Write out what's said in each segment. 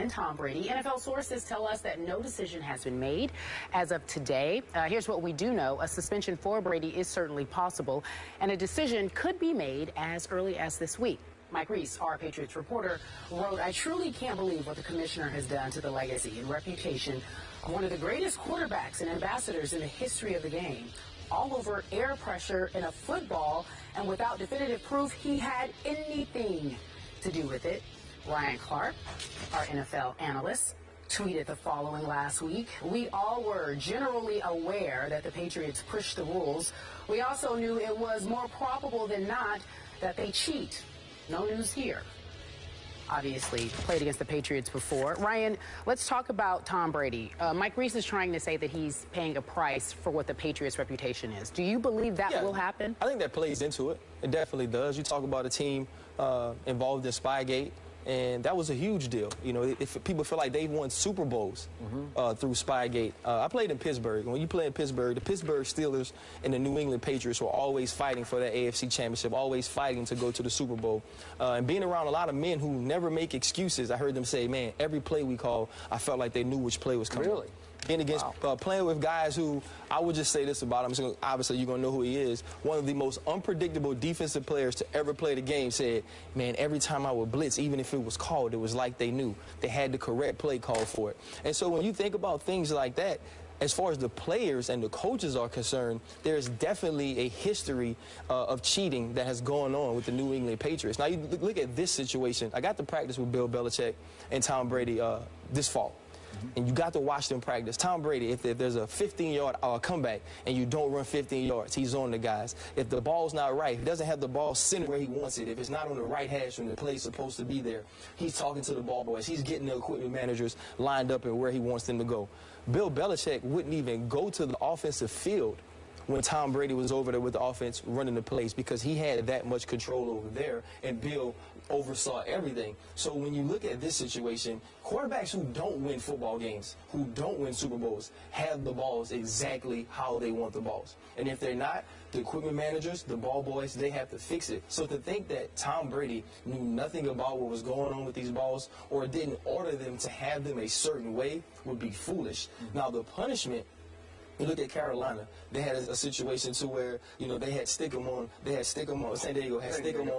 and Tom Brady. NFL sources tell us that no decision has been made as of today. Here's what we do know. A suspension for Brady is certainly possible, and a decision could be made as early as this week. Mike Reese, our Patriots reporter, wrote, "I truly can't believe what the commissioner has done to the legacy and reputation of one of the greatest quarterbacks and ambassadors in the history of the game. All over air pressure in a football and without definitive proof he had anything to do with it." Ryan Clark, our NFL analyst, tweeted the following last week: "We all were generally aware that the Patriots pushed the rules. We also knew it was more probable than not that they cheat. No news here." Obviously played against the Patriots before. Ryan, let's talk about Tom Brady. Mike Reese is trying to say that he's paying a price for what the Patriots' reputation is. Do you believe that will happen? I think that plays into it. It definitely does. You talk about a team involved in Spygate, and that was a huge deal. You know, if people feel like they've won Super Bowls through Spygate. I played in Pittsburgh. When you play in Pittsburgh, the Pittsburgh Steelers and the New England Patriots were always fighting for that AFC championship, always fighting to go to the Super Bowl. And being around a lot of men who never make excuses, I heard them say, man, every play we call, I felt like they knew which play was coming. Really? Being against, playing with guys who, I would just say this about him, so obviously you're going to know who he is. One of the most unpredictable defensive players to ever play the game said, man, every time I would blitz, even if it was called, it was like they knew. They had the correct play call for it. And so when you think about things like that, as far as the players and the coaches are concerned, there's definitely a history of cheating that has gone on with the New England Patriots. Now, you look at this situation. I got to practice with Bill Belichick and Tom Brady this fall. And you got to watch them practice. Tom Brady, if there's a 15-yard comeback and you don't run 15 yards, he's on the guys. If the ball's not right, if he doesn't have the ball centered where he wants it, if it's not on the right hash when the play's supposed to be there, he's talking to the ball boys. He's getting the equipment managers lined up and where he wants them to go. Bill Belichick wouldn't even go to the offensive field when Tom Brady was over there with the offense running the plays because he had that much control over there, and Bill oversaw everything. So when you look at this situation, quarterbacks who don't win football games, who don't win Super Bowls, have the balls exactly how they want the balls. And if they're not, the equipment managers, the ball boys, they have to fix it. So to think that Tom Brady knew nothing about what was going on with these balls or didn't order them to have them a certain way would be foolish. Now, the punishment, you look at Carolina, they had a situation to where, you know, they had stick 'em on, San Diego had stick 'em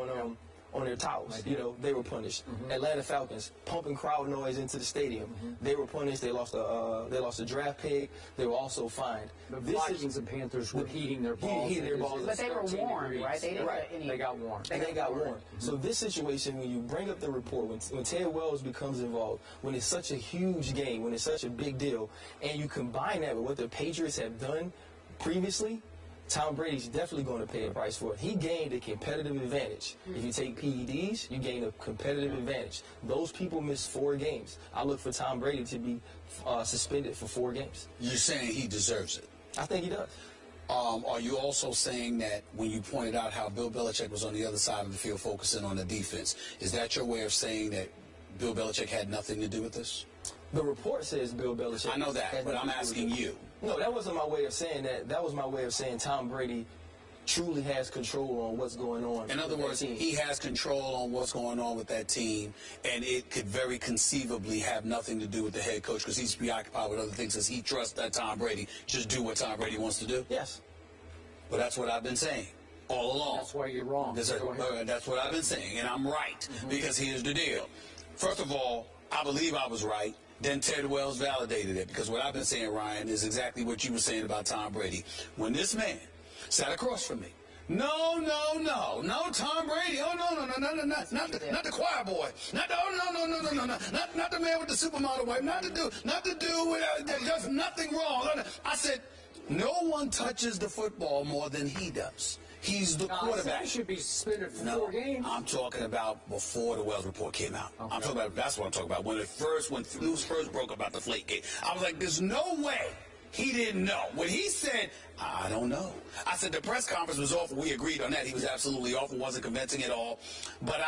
on their towels. You know, they were punished. Atlanta Falcons pumping crowd noise into the stadium. They were punished. They lost a draft pick. They were also fined. The Vikings and Panthers were heating their balls. But they were warned, right? They didn't They got warned. They got warned. So this situation, when you bring up the report, when Ted Wells becomes involved, when it's such a huge game, when it's such a big deal, and you combine that with what the Patriots have done previously, Tom Brady's definitely going to pay a price for it. He gained a competitive advantage. If you take PEDs, you gain a competitive advantage. Those people missed 4 games. I look for Tom Brady to be suspended for 4 games. You're saying he deserves it? I think he does. Are you also saying that when you pointed out how Bill Belichick was on the other side of the field focusing on the defense, is that your way of saying that Bill Belichick had nothing to do with this? The report says Bill Belichick. I know that, but I'm asking you. No, that wasn't my way of saying that. That was my way of saying Tom Brady truly has control on what's going on. In other words, he has control on what's going on with that team, and it could very conceivably have nothing to do with the head coach because he's preoccupied with other things as he trusts that Tom Brady just do what Tom Brady wants to do? Yes. But that's what I've been saying all along. That's why you're wrong. That's what I've been saying, and I'm right, because here's the deal. First of all, I believe I was right. Then Ted Wells validated it, because what I've been saying, Ryan, is exactly what you were saying about Tom Brady. When this man sat across from me, no, Tom Brady, oh, not the choir boy, not the man with the supermodel wife, not the dude that does nothing wrong. I said, no one touches the football more than he does. He's the quarterback. He should be suspended for 4 games. I'm talking about before the Wells report came out. Okay. I'm talking about, that's what I'm talking about. When news first broke about the Flake gate, I was like, there's no way he didn't know. When he said, I don't know. I said the press conference was awful. We agreed on that. He was absolutely awful, wasn't convincing at all. But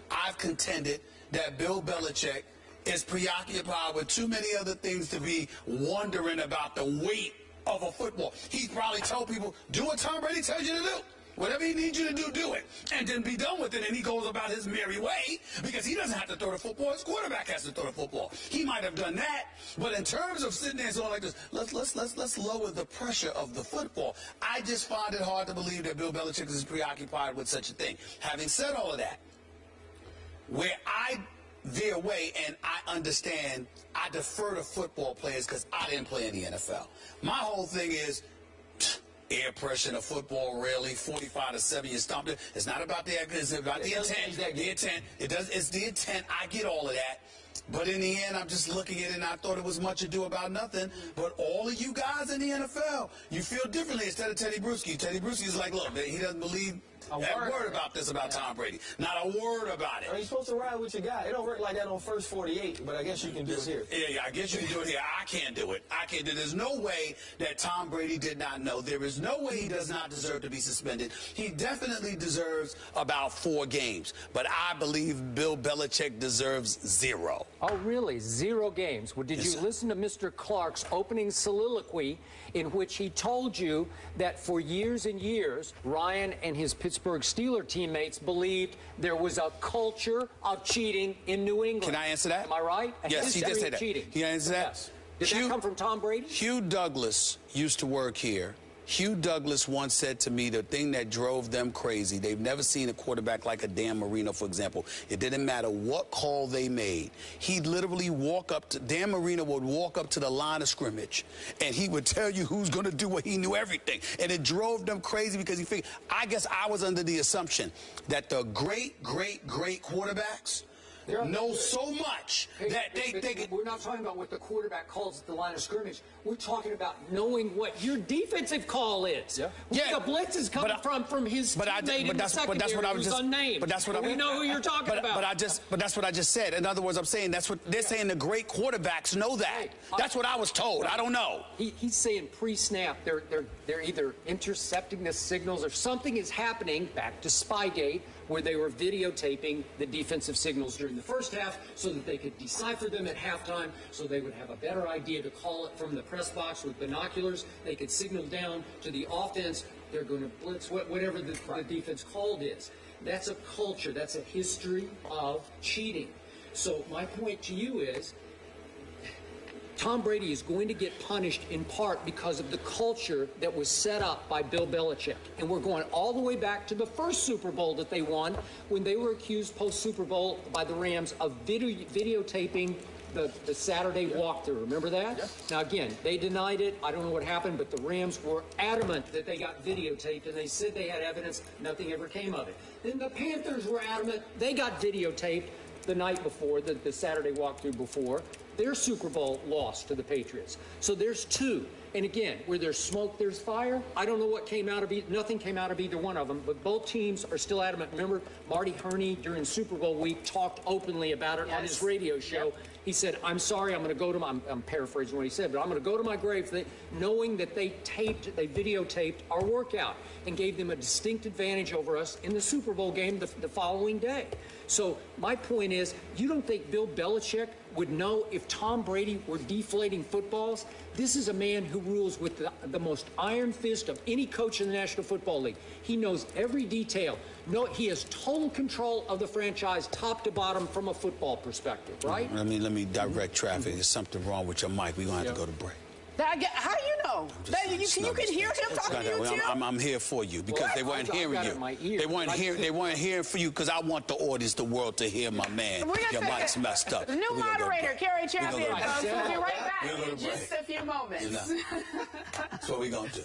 I've contended that Bill Belichick is preoccupied with too many other things to be wondering about the weight of a football. He probably told people, do what Tom Brady tells you to do. Whatever he needs you to do, do it. And then be done with it. And he goes about his merry way because he doesn't have to throw the football. His quarterback has to throw the football. He might have done that, but in terms of sitting there and going like this, let's lower the pressure of the football. I just find it hard to believe that Bill Belichick is preoccupied with such a thing. Having said all of that, where I veer away and I understand, I defer to football players because I didn't play in the NFL. My whole thing is air pressure in a football, really, 45-7, you stomped it. It's not about the it's about the intent. The intent. It's the intent. I get all of that. But in the end, I'm just looking at it, and I thought it was much ado about nothing. But all of you guys in the NFL, you feel differently instead of Teddy Bruschi. Teddy Bruschi is like, look, he doesn't believe a word about this about Tom Brady. Not a word about it. Are you supposed to ride with your guy? It don't work like that on first 48, but I guess you can do it here. Yeah, I guess you can do it here. I can't do it. I can't do it. There's no way that Tom Brady did not know. There is no way he does not deserve to be suspended. He definitely deserves about 4 games. But I believe Bill Belichick deserves 0. Oh, really? 0 games? Well, did you listen to Mr. Clark's opening soliloquy in which he told you that for years and years, Ryan and his Pittsburgh Steelers teammates believed there was a culture of cheating in New England? Can I answer that? Am I right? Yes, he did say that. Cheating. Can I answer that? Yes. Did that come from Tom Brady? Hugh Douglas used to work here. Hugh Douglas once said to me the thing that drove them crazy, they've never seen a quarterback like a Dan Marino, for example. It didn't matter what call they made. He'd literally walk up to, Dan Marino would walk up to the line of scrimmage, and he would tell you who's going to do what. He knew everything. And it drove them crazy because he figured, I guess I was under the assumption that the great quarterbacks know so much that they think. We're not talking about what the quarterback calls at the line of scrimmage. We're talking about knowing what your defensive call is. Yeah. The blitz is coming from his teammate in the secondary who's unnamed. But that's what we know who you're talking about. But that's what I just said. In other words, I'm saying that's what they're saying. The great quarterbacks know that. That's what I was told. I don't know. He's saying pre-snap they're either intercepting the signals or something is happening. Back to Spygate, where they were videotaping the defensive signals during the first half so that they could decipher them at halftime, so they would have a better idea to call it from the press box with binoculars. They could signal down to the offense, they're going to blitz, whatever the defense called is. That's a culture. That's a history of cheating. So my point to you is, Tom Brady is going to get punished in part because of the culture that was set up by Bill Belichick. And we're going all the way back to the first Super Bowl that they won when they were accused post-Super Bowl by the Rams of videotaping the Saturday walkthrough. Remember that? Yeah. Now, again, they denied it. I don't know what happened, but the Rams were adamant that they got videotaped, and they said they had evidence. Nothing ever came of it. Then the Panthers were adamant. They got videotaped the night before, the Saturday walkthrough before. Their Super Bowl loss to the Patriots. So there's 2. And again, where there's smoke, there's fire. I don't know what came out of it. Nothing came out of either one of them, but both teams are still adamant. Remember, Marty Herney during Super Bowl week talked openly about it on his radio show. Yep. He said, I'm sorry, I'm going to go to my, I'm paraphrasing what he said, but I'm going to go to my grave knowing that they videotaped our workout and gave them a distinct advantage over us in the Super Bowl game the following day. So my point is, you don't think Bill Belichick would know if Tom Brady were deflating footballs? This is a man who rules with the most iron fist of any coach in the National Football League. He knows every detail. No, he has total control of the franchise, top to bottom, from a football perspective, right? Let me direct traffic. There's something wrong with your mic. We're going to have to go to break. How do you know? You can hear him talking to you, too? I'm here for you because they weren't hearing you. They weren't hearing for you because I want the audience, the world, to hear my man. Your mic's messed up. The new moderator, Kerry Champion. We'll be right back in just a few moments. That's what we're going to do.